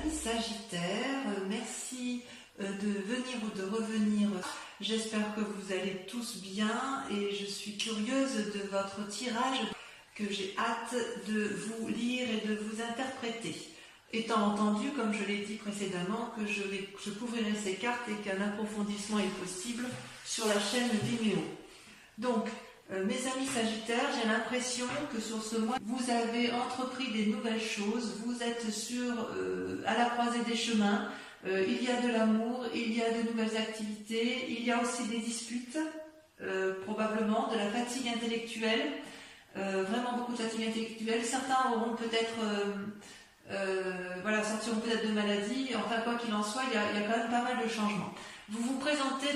amis Sagittaires, merci de venir ou de revenir. J'espère que vous allez tous bien et je suis curieuse de votre tirage que j'ai hâte de vous lire et de vous interpréter. Étant entendu, comme je l'ai dit précédemment, que je couvrirai ces cartes et qu'un approfondissement est possible sur la chaîne Vimeo. Donc, mes amis Sagittaires, j'ai l'impression que sur ce mois, vous avez entrepris des nouvelles choses, vous êtes à la croisée des chemins, il y a de l'amour, il y a de nouvelles activités, il y a aussi des disputes, probablement, de la fatigue intellectuelle, vraiment beaucoup de fatigue intellectuelle. Certains auront peut-être, sortiront peut-être de maladie, enfin quoi qu'il en soit, il y a quand même pas mal de changements. Vous vous présentez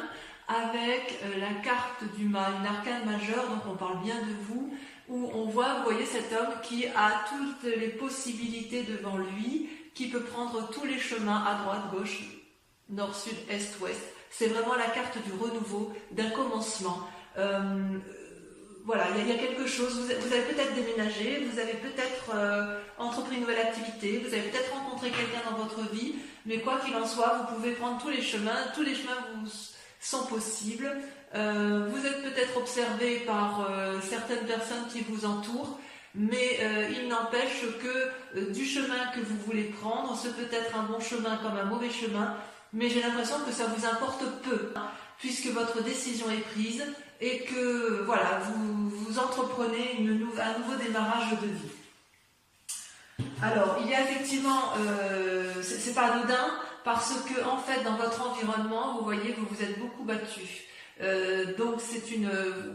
avec la carte du mal, une arcane majeure, donc on parle bien de vous, où on voit, vous voyez cet homme qui a toutes les possibilités devant lui, qui peut prendre tous les chemins à droite, gauche, nord, sud, est, ouest. C'est vraiment la carte du renouveau, d'un commencement. Voilà, il y a quelque chose, vous avez peut-être déménagé, vous avez peut-être entrepris une nouvelle activité, vous avez peut-être rencontré quelqu'un dans votre vie, mais quoi qu'il en soit, vous pouvez prendre tous les chemins vous sont possibles. Vous êtes peut-être observé par certaines personnes qui vous entourent, mais il n'empêche que du chemin que vous voulez prendre, ce peut être un bon chemin comme un mauvais chemin, mais j'ai l'impression que ça vous importe peu, puisque votre décision est prise et que voilà, vous entreprenez un nouveau démarrage de vie. Alors, il y a effectivement, c'est pas anodin, parce que en fait, dans votre environnement, vous voyez, vous vous êtes beaucoup battu. Donc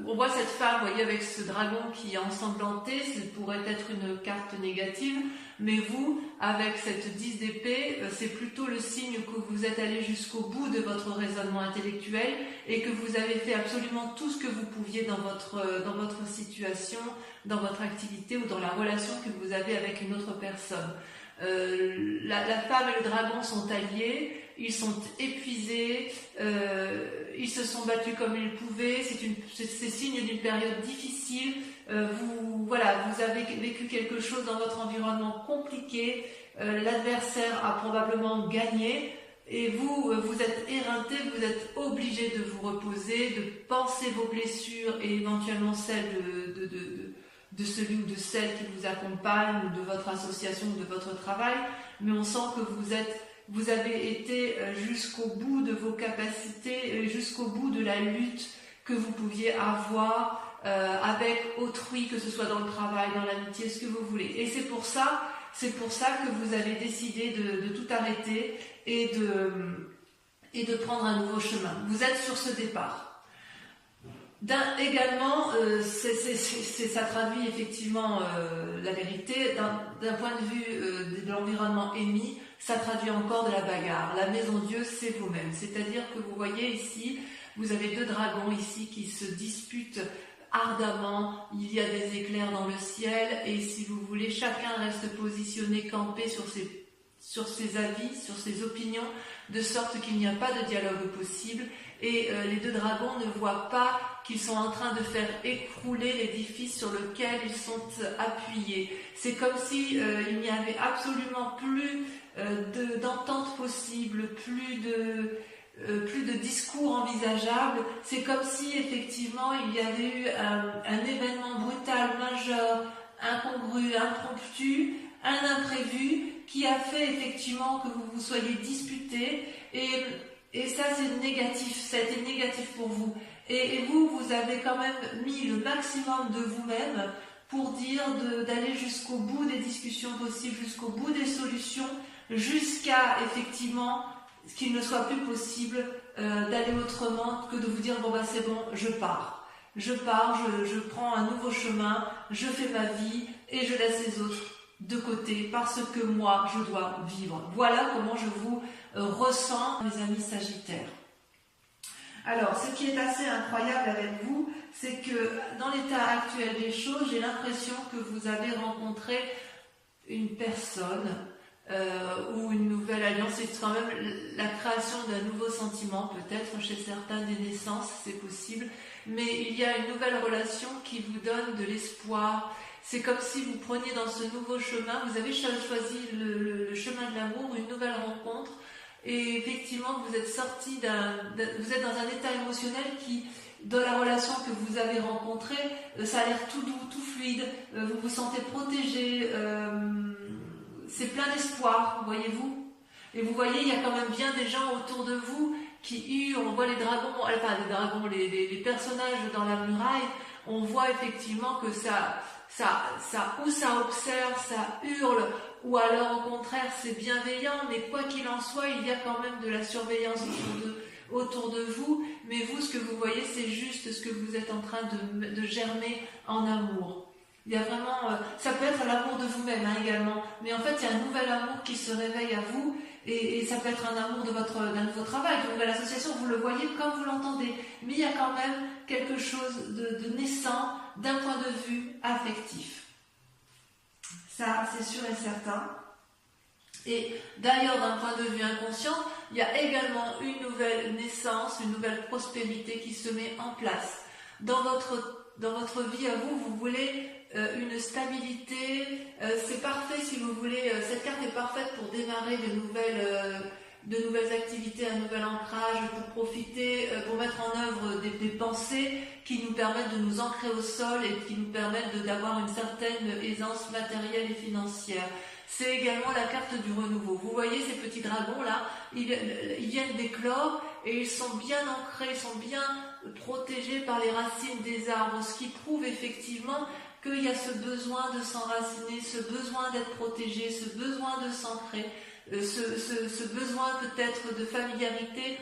on voit cette femme, vous voyez, avec ce dragon qui est ensanglanté, ça pourrait être une carte négative, mais vous, avec cette 10 d'épée, c'est plutôt le signe que vous êtes allé jusqu'au bout de votre raisonnement intellectuel et que vous avez fait absolument tout ce que vous pouviez dans votre situation, dans votre activité ou dans la relation que vous avez avec une autre personne. La femme et le dragon sont alliés, ils sont épuisés, ils se sont battus comme ils pouvaient, c'est signe d'une période difficile, vous avez vécu quelque chose dans votre environnement compliqué, l'adversaire a probablement gagné, et vous êtes éreinté, vous êtes obligé de vous reposer, de penser vos blessures et éventuellement celles de celui ou de celle qui vous accompagne, ou de votre association, ou de votre travail, mais on sent que vous avez été jusqu'au bout de vos capacités, jusqu'au bout de la lutte que vous pouviez avoir avec autrui, que ce soit dans le travail, dans l'amitié, ce que vous voulez. Et c'est pour ça que vous avez décidé de tout arrêter et de prendre un nouveau chemin. Vous êtes sur ce départ. Également, ça traduit effectivement la vérité. D'un point de vue de l'environnement émis, ça traduit encore de la bagarre. La maison Dieu, c'est vous-même. C'est-à-dire que vous voyez ici, vous avez deux dragons ici qui se disputent ardemment. Il y a des éclairs dans le ciel et si vous voulez, chacun reste positionné, campé sur ses avis, sur ses opinions, de sorte qu'il n'y a pas de dialogue possible. Et les deux dragons ne voient pas qu'ils sont en train de faire écrouler l'édifice sur lequel ils sont appuyés. C'est comme si il n'y avait absolument plus d'entente possible, plus de discours envisageable. C'est comme si effectivement il y avait eu un événement brutal, majeur, incongru, impromptu, un imprévu qui a fait effectivement que vous vous soyez disputés et ça c'est négatif, ça a été négatif pour vous. Et vous avez quand même mis le maximum de vous-même pour dire d'aller jusqu'au bout des discussions possibles, jusqu'au bout des solutions, jusqu'à effectivement qu'il ne soit plus possible d'aller autrement que de vous dire bon bah c'est bon, je pars, je prends un nouveau chemin, je fais ma vie et je laisse les autres de côté parce que moi je dois vivre. Voilà comment je vous ressens, mes amis Sagittaires. Alors, ce qui est assez incroyable avec vous, c'est que dans l'état actuel des choses, j'ai l'impression que vous avez rencontré une personne ou une nouvelle alliance. C'est quand même la création d'un nouveau sentiment, peut-être chez certains des naissances, c'est possible. Mais il y a une nouvelle relation qui vous donne de l'espoir. C'est comme si vous preniez dans ce nouveau chemin, vous avez choisi le chemin de l'amour, une nouvelle rencontre. Et effectivement, vous êtes sorti vous êtes dans un état émotionnel qui, dans la relation que vous avez rencontrée, ça a l'air tout doux, tout fluide, vous vous sentez protégé, c'est plein d'espoir, voyez-vous. Et vous voyez, il y a quand même bien des gens autour de vous qui hurlent, on voit les dragons, les personnages dans la muraille, on voit effectivement que ça observe, ça hurle, ou alors au contraire c'est bienveillant, mais quoi qu'il en soit, il y a quand même de la surveillance autour de vous, mais vous, ce que vous voyez, c'est juste ce que vous êtes en train de germer en amour. Il y a vraiment, ça peut être l'amour de vous-même également, mais en fait il y a un nouvel amour qui se réveille à vous, et ça peut être un amour d'un nouveau travail, d'une nouvelle association, vous le voyez comme vous l'entendez, mais il y a quand même quelque chose de naissant d'un point de vue affectif. Ça, c'est sûr et certain. Et d'ailleurs, d'un point de vue inconscient, il y a également une nouvelle naissance, une nouvelle prospérité qui se met en place. Dans votre vie à vous, vous voulez une stabilité, c'est parfait si vous voulez, cette carte est parfaite pour démarrer de nouvelles activités, un nouvel ancrage, pour profiter, pour mettre en œuvre des pensées qui nous permettent de nous ancrer au sol et qui nous permettent d'avoir une certaine aisance matérielle et financière. C'est également la carte du renouveau. Vous voyez ces petits dragons là, ils viennent d'éclore et ils sont bien ancrés, ils sont bien protégés par les racines des arbres, ce qui prouve effectivement qu'il y a ce besoin de s'enraciner, ce besoin d'être protégé, ce besoin de s'ancrer, ce besoin peut-être de familiarité,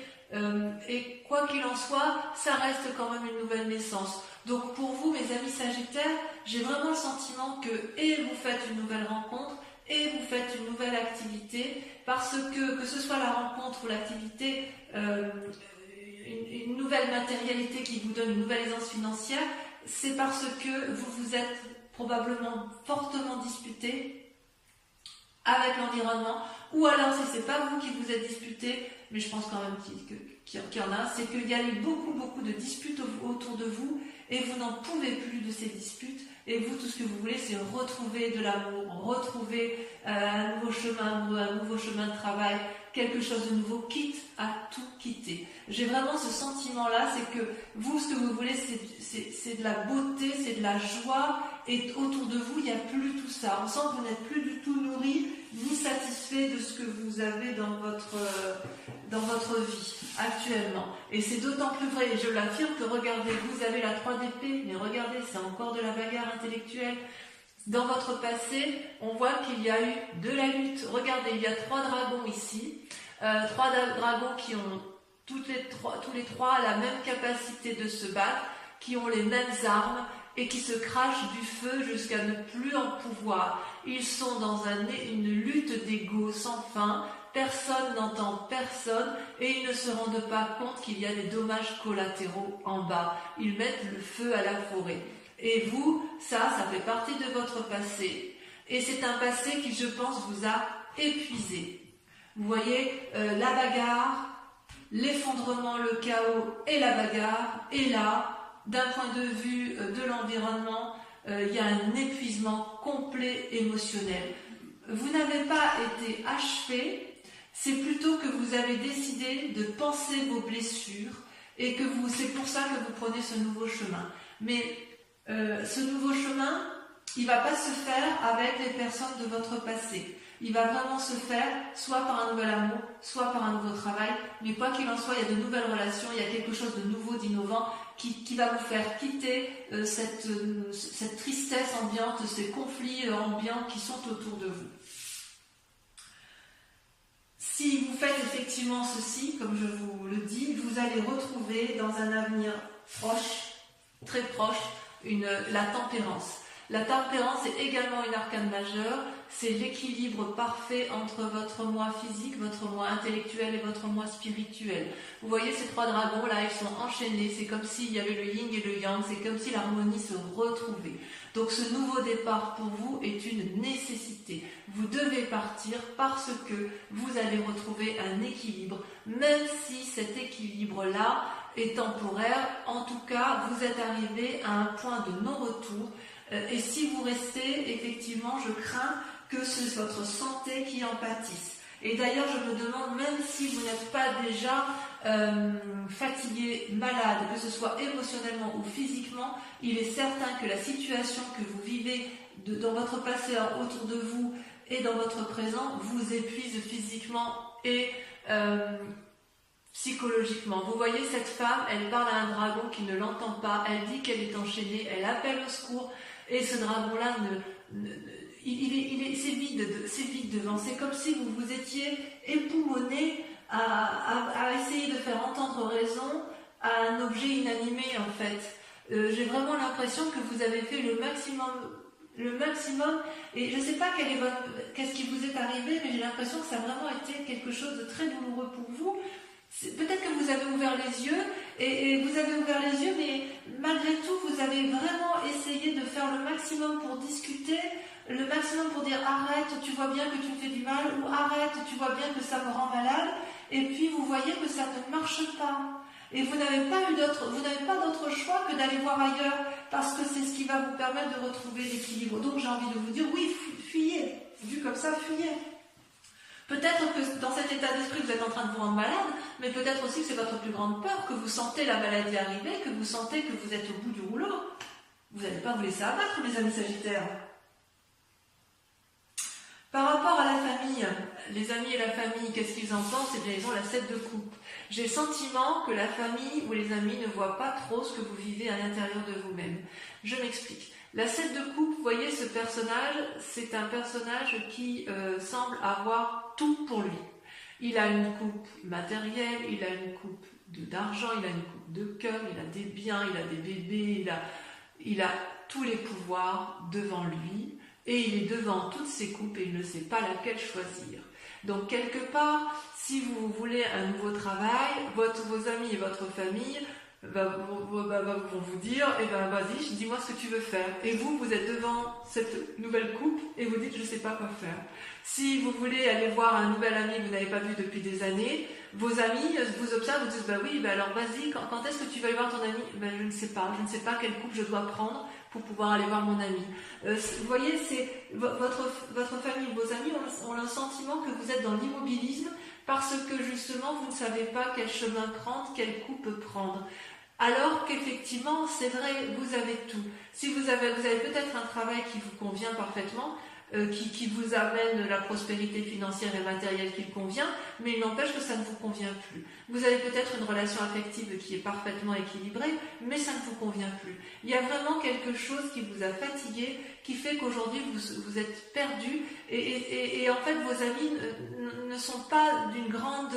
et quoi qu'il en soit, ça reste quand même une nouvelle naissance. Donc pour vous, mes amis Sagittaires, j'ai vraiment le sentiment que vous faites une nouvelle rencontre, et vous faites une nouvelle activité, parce que ce soit la rencontre ou l'activité, une nouvelle matérialité qui vous donne une nouvelle aisance financière, c'est parce que vous vous êtes probablement fortement disputé avec l'environnement, ou alors si c'est pas vous qui vous êtes disputé, mais je pense quand même qu'il y en a, c'est qu'il y a eu beaucoup de disputes autour de vous, et vous n'en pouvez plus de ces disputes, et vous, tout ce que vous voulez, c'est retrouver de l'amour, retrouver un nouveau chemin, un nouveau chemin de travail, quelque chose de nouveau, quitte à tout quitter. J'ai vraiment ce sentiment-là, c'est que vous, ce que vous voulez, c'est de la beauté, c'est de la joie, et autour de vous, il n'y a plus tout ça. On sent que vous n'êtes plus du tout nourri, ni satisfait de ce que vous avez dans votre vie actuellement. Et c'est d'autant plus vrai, et je l'affirme, que regardez, vous avez la 3 d'épée, mais regardez, c'est encore de la bagarre intellectuelle. Dans votre passé, on voit qu'il y a eu de la lutte. Regardez, il y a 3 dragons ici, 3 dragons qui ont tous les trois la même capacité de se battre, qui ont les mêmes armes et qui se crachent du feu jusqu'à ne plus en pouvoir. Ils sont dans une lutte d'ego sans fin, personne n'entend personne et ils ne se rendent pas compte qu'il y a des dommages collatéraux en bas. Ils mettent le feu à la forêt. Et vous, ça fait partie de votre passé. Et c'est un passé qui, je pense, vous a épuisé. Vous voyez, la bagarre, l'effondrement, le chaos et la bagarre. Et là, d'un point de vue de l'environnement, il y a un épuisement complet émotionnel. Vous n'avez pas été achevé, c'est plutôt que vous avez décidé de penser vos blessures et que c'est pour ça que vous prenez ce nouveau chemin. Mais ce nouveau chemin, il ne va pas se faire avec les personnes de votre passé. Il va vraiment se faire soit par un nouvel amour, soit par un nouveau travail. Mais quoi qu'il en soit, il y a de nouvelles relations, il y a quelque chose de nouveau, d'innovant qui va vous faire quitter cette tristesse ambiante, ces conflits ambiants qui sont autour de vous. Si vous faites effectivement ceci, comme je vous le dis, vous allez retrouver dans un avenir proche, très proche, la tempérance. La tempérance est également une arcane majeure, c'est l'équilibre parfait entre votre moi physique, votre moi intellectuel et votre moi spirituel. Vous voyez ces 3 dragons là, ils sont enchaînés, c'est comme s'il y avait le yin et le yang, c'est comme si l'harmonie se retrouvait. Donc ce nouveau départ pour vous est une nécessité. Vous devez partir parce que vous allez retrouver un équilibre, même si cet équilibre-là est temporaire. En tout cas, vous êtes arrivé à un point de non-retour. Et si vous restez, effectivement, je crains que c'est votre santé qui en pâtisse. Et d'ailleurs, je me demande, même si vous n'êtes pas déjà fatigué, malade, que ce soit émotionnellement ou physiquement, il est certain que la situation que vous vivez dans votre passé autour de vous et dans votre présent vous épuise physiquement et psychologiquement. Vous voyez cette femme, elle parle à un dragon qui ne l'entend pas, elle dit qu'elle est enchaînée, elle appelle au secours, et ce dragon-là c'est vide devant. C'est comme si vous vous étiez époumoné à essayer de faire entendre raison à un objet inanimé en fait. J'ai vraiment l'impression que vous avez fait le maximum, et je ne sais pas qu'est-ce qui vous est arrivé, mais j'ai l'impression que ça a vraiment été quelque chose de très douloureux pour vous. Peut-être que vous avez ouvert les yeux, et vous avez ouvert les yeux, mais malgré tout, vous avez vraiment essayé de faire le maximum pour discuter, le maximum pour dire arrête, tu vois bien que tu me fais du mal, ou arrête, tu vois bien que ça me rend malade, et puis vous voyez que ça ne marche pas. Et vous n'avez pas d'autre choix que d'aller voir ailleurs, parce que c'est ce qui va vous permettre de retrouver l'équilibre. Donc j'ai envie de vous dire, oui, fuyez, vu comme ça, fuyez. Peut-être que dans cet état d'esprit, vous êtes en train de vous rendre malade, mais peut-être aussi que c'est votre plus grande peur, que vous sentez la maladie arriver, que vous sentez que vous êtes au bout du rouleau. Vous n'allez pas vous laisser abattre, les amis Sagittaires. Par rapport à la famille, les amis et la famille, qu'est-ce qu'ils en pensent? Eh bien, ils ont la 7 de coupe. J'ai le sentiment que la famille ou les amis ne voient pas trop ce que vous vivez à l'intérieur de vous-même. Je m'explique. La 7 de coupe, vous voyez, ce personnage, c'est un personnage qui semble avoir tout pour lui. Il a une coupe matérielle, il a une coupe d'argent, il a une coupe de cœur, il a des biens, il a des bébés, il a tous les pouvoirs devant lui. Et il est devant toutes ces coupes et il ne sait pas laquelle choisir. Donc quelque part, si vous voulez un nouveau travail, vos amis et votre famille vont vous dire, eh ben vas-y, dis-moi ce que tu veux faire. Et vous êtes devant cette nouvelle coupe et vous dites, je ne sais pas quoi faire. Si vous voulez aller voir un nouvel ami que vous n'avez pas vu depuis des années, vos amis vous observent, vous disent, bah oui, bah alors vas-y, quand est-ce que tu vas aller voir ton ami? Ben je ne sais pas quelle coupe je dois prendre pour pouvoir aller voir mon ami. Vous voyez, c'est votre famille, vos amis ont le sentiment que vous êtes dans l'immobilisme parce que justement vous ne savez pas quel chemin prendre, quelle coupe prendre. Alors qu'effectivement, c'est vrai, vous avez tout. Si vous avez peut-être un travail qui vous convient parfaitement, qui vous amène la prospérité financière et matérielle qui convient, mais il n'empêche que ça ne vous convient plus. Vous avez peut-être une relation affective qui est parfaitement équilibrée, mais ça ne vous convient plus. Il y a vraiment quelque chose qui vous a fatigué, qui fait qu'aujourd'hui vous êtes perdu, et en fait vos amis ne sont pas d'une grande...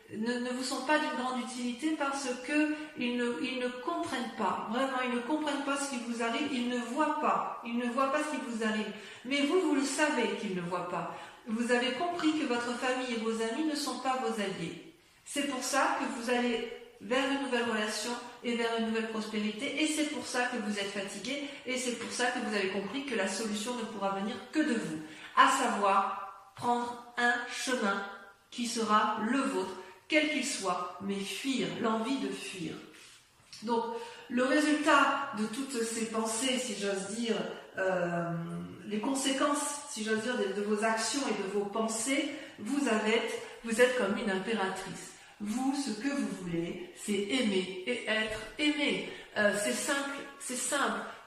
Ne vous sont pas d'une grande utilité parce qu'ils ne comprennent pas, vraiment ils ne comprennent pas ce qui vous arrive, ils ne voient pas ce qui vous arrive, mais vous le savez qu'ils ne voient pas, vous avez compris que votre famille et vos amis ne sont pas vos alliés, c'est pour ça que vous allez vers une nouvelle relation et vers une nouvelle prospérité, et c'est pour ça que vous êtes fatigué, et c'est pour ça que vous avez compris que la solution ne pourra venir que de vous, à savoir prendre un chemin qui sera le vôtre, quel qu'il soit, mais fuir, l'envie de fuir. Donc, le résultat de toutes ces pensées, si j'ose dire, les conséquences, si j'ose dire, de vos actions et de vos pensées, vous êtes comme une impératrice. Vous, ce que vous voulez, c'est aimer et être aimé. C'est simple.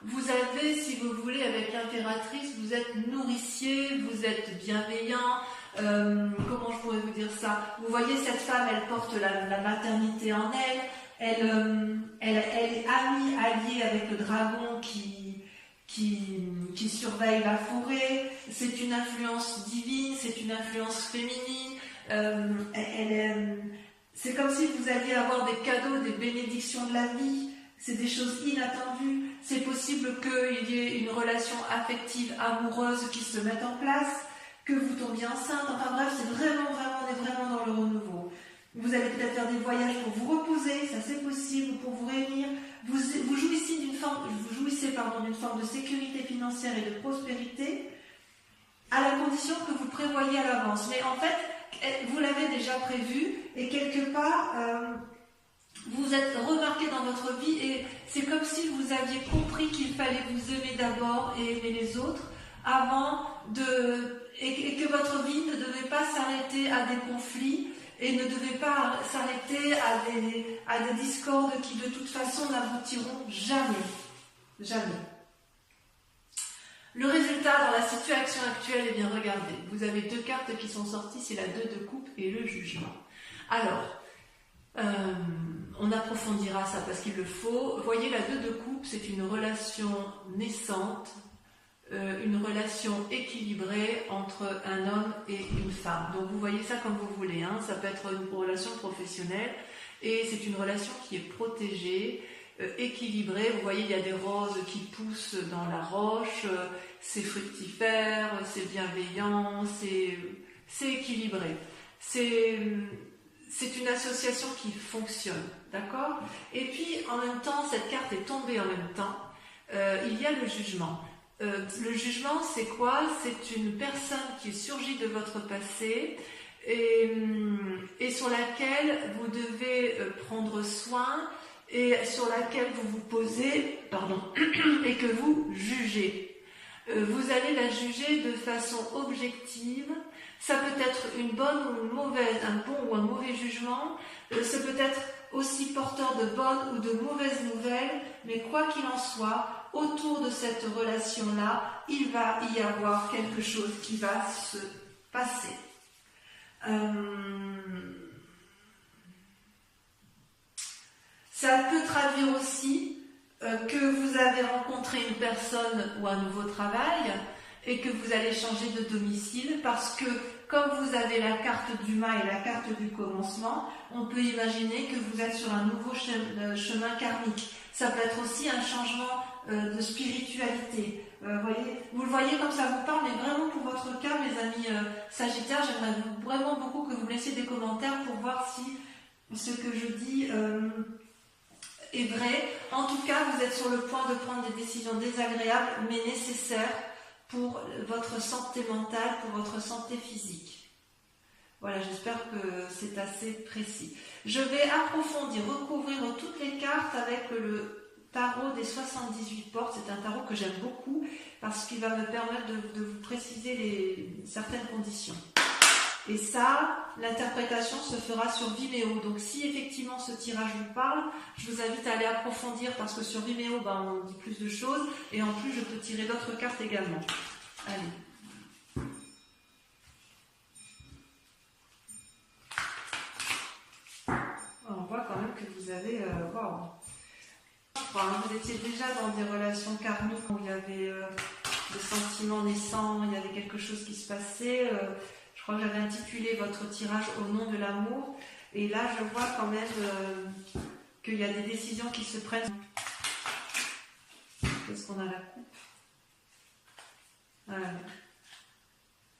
Vous avez, si vous voulez, avec l'impératrice, vous êtes nourricier, vous êtes bienveillant. Comment je pourrais vous dire ça? Vous voyez, cette femme, elle porte la maternité en elle est alliée avec le dragon qui surveille la forêt. C'est une influence divine, c'est une influence féminine. C'est comme si vous alliez avoir des cadeaux, des bénédictions de la vie. C'est des choses inattendues. C'est possible qu'il y ait une relation affective, amoureuse qui se mette en place, que vous tombiez enceinte. Enfin bref, c'est vraiment, on est vraiment dans le renouveau. Vous allez peut-être faire des voyages pour vous reposer, ça c'est possible, pour vous réunir. Vous jouissez d'une forme de sécurité financière et de prospérité, à la condition que vous prévoyez à l'avance. Mais en fait, vous l'avez déjà prévu, et quelque part, vous êtes remarqué dans votre vie, et c'est comme si vous aviez compris qu'il fallait vous aimer d'abord et aimer les autres, et que votre vie ne devait pas s'arrêter s'arrêter à des conflits et ne devez pas s'arrêter à des discordes qui de toute façon n'aboutiront jamais. Jamais. Le résultat dans la situation actuelle, eh bien regardez, vous avez deux cartes qui sont sorties, c'est la 2 de coupe et le jugement. Alors, on approfondira ça parce qu'il le faut. Vous voyez, la 2 de coupe, c'est une relation naissante, une relation équilibrée entre un homme et une femme. Donc vous voyez ça comme vous voulez, hein. Ça peut être une relation professionnelle et c'est une relation qui est protégée, équilibrée. Vous voyez, il y a des roses qui poussent dans la roche, c'est fructifère, c'est bienveillant, c'est équilibré. C'est une association qui fonctionne, d'accord? Et puis, en même temps, cette carte est tombée en même temps. Il y a le jugement. Le jugement, c'est quoi? C'est une personne qui surgit de votre passé et sur laquelle vous devez prendre soin et sur laquelle vous vous posez, et que vous jugez. Vous allez la juger de façon objective. Ça peut être une bonne ou une mauvaise, un bon ou un mauvais jugement. Ça peut être aussi porteur de bonnes ou de mauvaises nouvelles. Mais quoi qu'il en soit, autour de cette relation-là, il va y avoir quelque chose qui va se passer. Ça peut traduire aussi que vous avez rencontré une personne ou un nouveau travail et que vous allez changer de domicile parce que comme vous avez la carte du mât et la carte du commencement, on peut imaginer que vous êtes sur un nouveau chemin karmique. Ça peut être aussi un changement de spiritualité. Vous le voyez comme ça vous parle, mais vraiment pour votre cas, mes amis Sagittaires, j'aimerais vraiment beaucoup que vous me laissiez des commentaires pour voir si ce que je dis est vrai. En tout cas, vous êtes sur le point de prendre des décisions désagréables, mais nécessaires pour votre santé mentale, pour votre santé physique. Voilà, j'espère que c'est assez précis. Je vais approfondir, recouvrir toutes les cartes avec le tarot des 78 portes. C'est un tarot que j'aime beaucoup parce qu'il va me permettre de vous préciser certaines conditions. Et ça, l'interprétation se fera sur Vimeo. Donc si effectivement ce tirage vous parle, je vous invite à aller approfondir parce que sur Vimeo, on dit plus de choses. Et en plus, je peux tirer d'autres cartes également. Allez. On voit quand même que vous avez... vous étiez déjà dans des relations karmiques où il y avait des sentiments naissants, il y avait quelque chose qui se passait... Je crois que j'avais intitulé votre tirage au nom de l'amour. Et là, je vois quand même qu'il y a des décisions qui se prennent. Qu'est-ce qu'on a la coupe?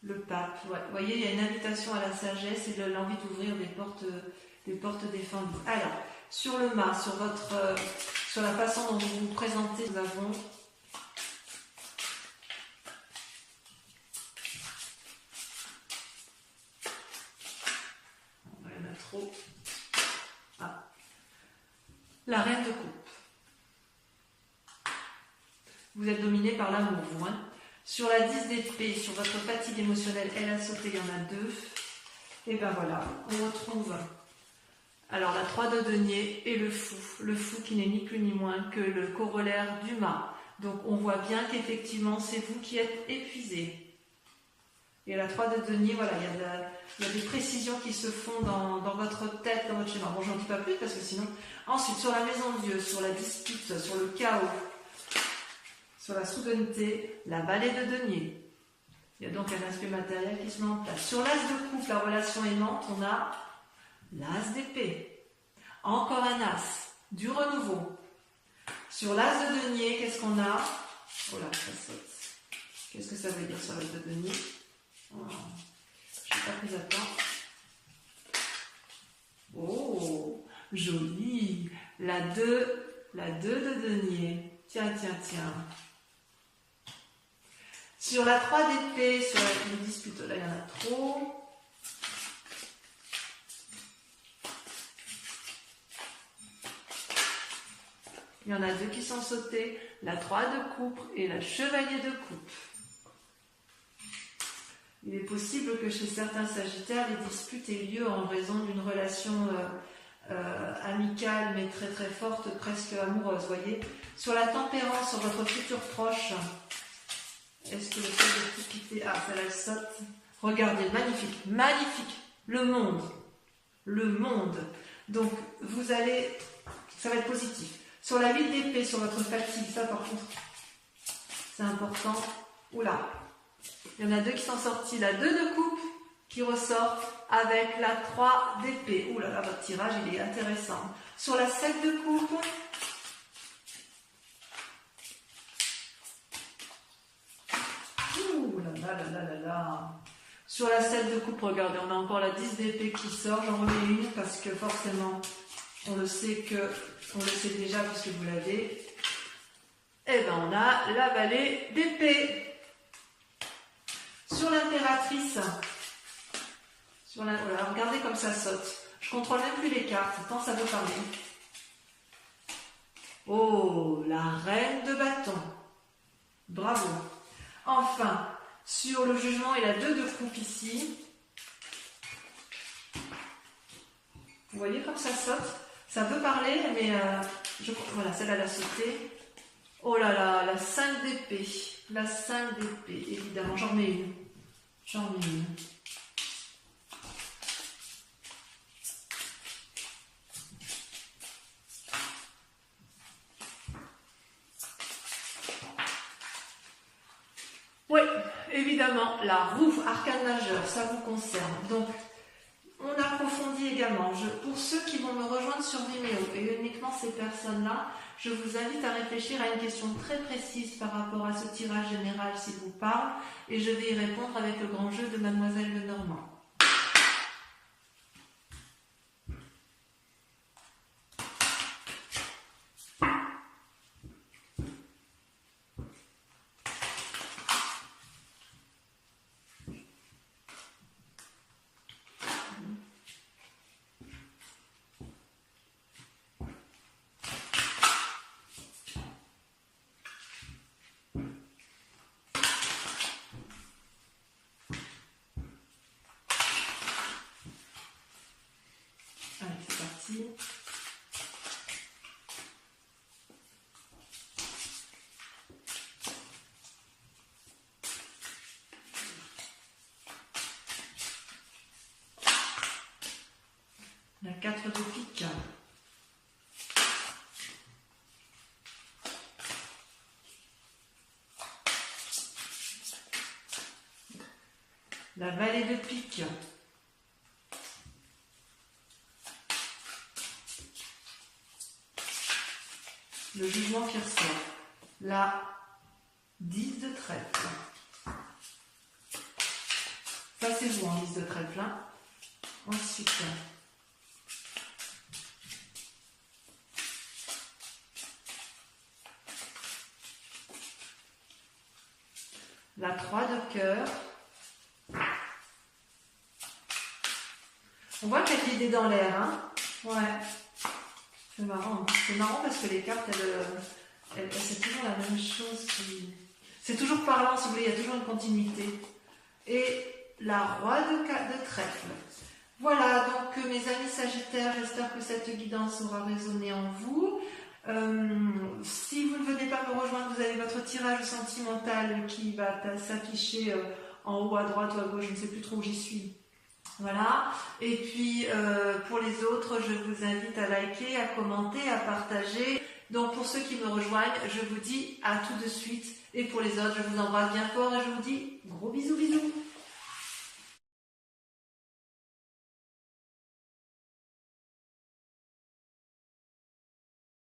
Le pape. Ouais. Vous voyez, il y a une invitation à la sagesse et l'envie d'ouvrir des portes défendues. Alors, sur le mât, sur la façon dont vous vous présentez, nous avons... La reine de coupe. Vous êtes dominé par l'amour, vous. Sur la 10 d'épée, sur votre fatigue émotionnelle, elle a sauté, il y en a 2. Et ben voilà, on retrouve alors la 3 de denier et le fou. Le fou qui n'est ni plus ni moins que le corollaire du mât. Donc on voit bien qu'effectivement c'est vous qui êtes épuisé. Et la 3 de denier, voilà, il y a des précisions qui se font dans votre tête, dans votre schéma. Bon, j'en dis pas plus parce que sinon... Ensuite, sur la maison de Dieu, sur la dispute, sur le chaos, sur la souveraineté, la vallée de denier. Il y a donc un aspect matériel qui se met en place. Sur l'as de coupe, la relation aimante, on a l'as d'épée. Encore un as, du renouveau. Sur l'as de denier, qu'est-ce qu'on a? Oh là, ça saute. Qu'est-ce que ça veut dire sur l'as de denier? Oh, je n'ai pas pris à temps. Oh, joli. La 2 de denier. Tiens. Sur la 3 d'épée, sur la dispute, là il y en a trop. Il y en a 2 qui sont sautés. La 3 de coupe et la chevalier de coupe. Il est possible que chez certains Sagittaires, les disputes aient lieu en raison d'une relation amicale, mais très très forte, presque amoureuse, voyez. Sur la tempérance, sur votre futur proche, est-ce que le fait de tout quitter... Ah, ça la saute. Regardez, magnifique, magnifique. Le monde. Le monde. Donc, vous allez... Ça va être positif. Sur la 8 d'épée, sur votre fatigue, ça par contre, c'est important. Oula, il y en a deux qui sont sortis. La 2 de coupe qui ressort avec la 3 d'épée. Oula, là, votre tirage, il est intéressant. Sur la 7 de coupe, sur la 7 de coupe, regardez, on a encore la 10 d'épée qui sort. J'en remets une parce que forcément, on le sait déjà puisque vous l'avez. Et ben on a la vallée d'épée. Sur l'impératrice, voilà, regardez comme ça saute. Je contrôle même plus les cartes, tant ça veut parler. Oh, la reine de bâton. Bravo. Enfin, sur le jugement et la 2 de coupe ici. Vous voyez comme ça saute? Ça peut parler, mais voilà, celle-là l'a sauté. Oh là là, la 5 d'épée. La 5 d'épée, évidemment. J'en mets une. J'en mets une. Oui, évidemment, la roue, arcane majeur, ça vous concerne. Donc, on approfondit également. Pour ceux qui vont me rejoindre sur Vimeo, et uniquement ces personnes-là, je vous invite à réfléchir à une question très précise par rapport à ce tirage général s'il vous parle, et je vais y répondre avec le grand jeu de Mademoiselle Lenormand. Allez, c'est parti. La 4 de pique. La vallée de pique. Le jugement qui ressort. La 10 de trèfle. Ça c'est vous en 10 de trèfle. Hein. Ensuite, la 3 de cœur. On voit qu'il y a de l'idée dans l'air. Hein. Ouais. C'est marrant. C'est marrant parce que les cartes, c'est toujours la même chose. C'est toujours parlant, si vous voulez, il y a toujours une continuité. Et la roi de trèfle. Voilà, donc mes amis Sagittaires, j'espère que cette guidance aura résonné en vous. Si vous ne venez pas me rejoindre, vous avez votre tirage sentimental qui va s'afficher en haut à droite ou à gauche, je ne sais plus trop où j'y suis. Voilà, et puis pour les autres, je vous invite à liker, à commenter, à partager. Donc pour ceux qui me rejoignent, je vous dis à tout de suite. Et pour les autres, je vous embrasse bien fort et je vous dis gros bisous bisous.